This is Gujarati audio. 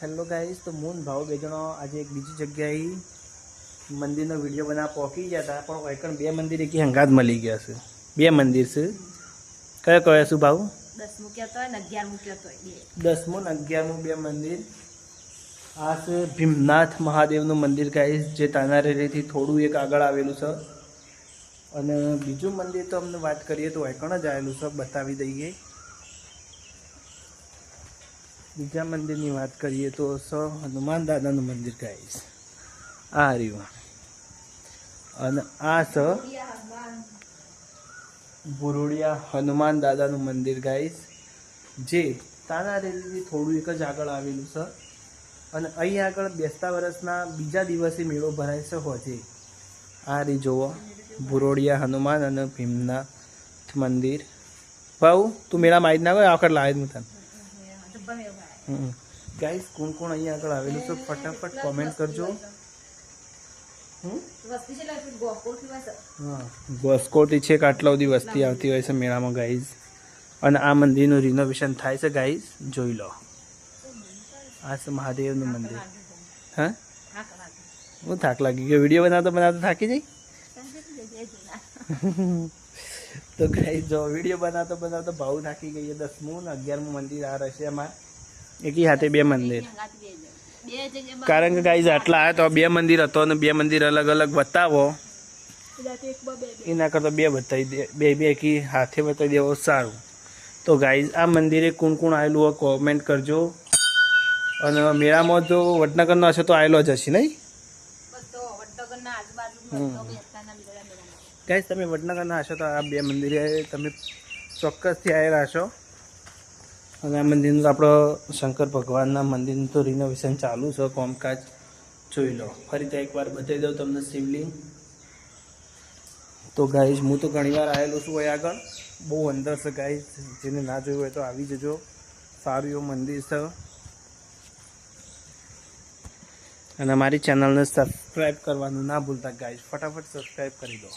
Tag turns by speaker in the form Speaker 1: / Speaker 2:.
Speaker 1: हेलो गाइस, तो मून भाव बे जणो आज एक बीजी जग्याए मंदिर विडियो बना पहुंची गया था पण वैकण बे मंदिर एक हंगात मળી ગયા છે। બે મંદિર છે કયા કયા શું ભાવ
Speaker 2: 10મું કહેતો હોય ને 11મું કહેતો હોય બે
Speaker 1: 10મું ને 11મું બે મંદિર। આ છે ભીમનાથ મહાદેવનું મંદિર ગાઈસ, જે તાનારીથી થોડું એક આગળ આવેલું છે। અને બીજું મંદિર તો અમને વાત કરીએ તો વૈકણ જ આવેલું છે, બતાવી દઈએ। બીજા મંદિરની વાત કરીએ તો હનુમાન દાદાનું મંદિર ગાઈસ, આ રહ્યું। અને આ છે બુરોડિયા હનુમાન દાદાનું મંદિર ગાઈસ, જે તાનારીથી થોડું એક જ આગળ આવેલું છે। અને અહીં આગળ બેસતા વર્ષના બીજા દિવસે મેળો ભરાય છે હોજે। આ રી જોવો બુરોડિયા હનુમાન અને ભીમનાથ મંદિર। ભાવ તું મેળામાં આવી જ ના ગયો, આખર લાવે હું તને। गाइस कौन कौन अहीं आगळ आवेलुं छे फटाफट कमेंट करजो। गोस्कोटी छे आटला बधी वस्ती आवती होय छे मेळामां गाइस। अने आ मंदिरनुं रिनोवेशन थाय छे गाइस, जोई लो। आ छे महादेवनुं मंदिर। हाँ हूँ थाक लागी गयो, विडियो बनावता थाकी जई। तो गाइस जो विडियो बनावता भाव थाकी गई है। 10मुं ने 11मुं मंदिर आ रहेशे अमारे एक ही हाथे बे मंदिर। कारण के गाइस आटला आया तो बे मंदिर हतो ने बे मंदिर अलग अलग बतावो एना करता बे बताई दे, बे एक ही हाथे बताई देवो सारूं। तो गाइस आ मंदिरे कोण कोण आवेलुं हो कमेंट करजो। अने मेळामां जो वडनगरनो हशे तो आवेलो ज हशे नहीं गाइस, तमे वडनगरना हशो तो आ बे मंदिरे तमे ચોક્કસથી આવેલા હશો। અને આ મંદિરનું આપણો શંકર ભગવાનના મંદિરનું તો રિનોવેશન ચાલુ છે, કામકાજ જોઈ લો। ફરીથી એકવાર બતાવી દઉં તમને શિવલિંગ। તો ગાઈઝ હું તો ઘણીવાર આવેલો છું અહીં આગળ, બહુ અંદર છે ગાઈઝ, જેને ના જોયું હોય તો આવી જજો, સારું એવું મંદિર છે। અને અમારી ચેનલને સબસ્ક્રાઈબ કરવાનું ના ભૂલતા ગાઈઝ, ફટાફટ સબસ્ક્રાઈબ કરી દો।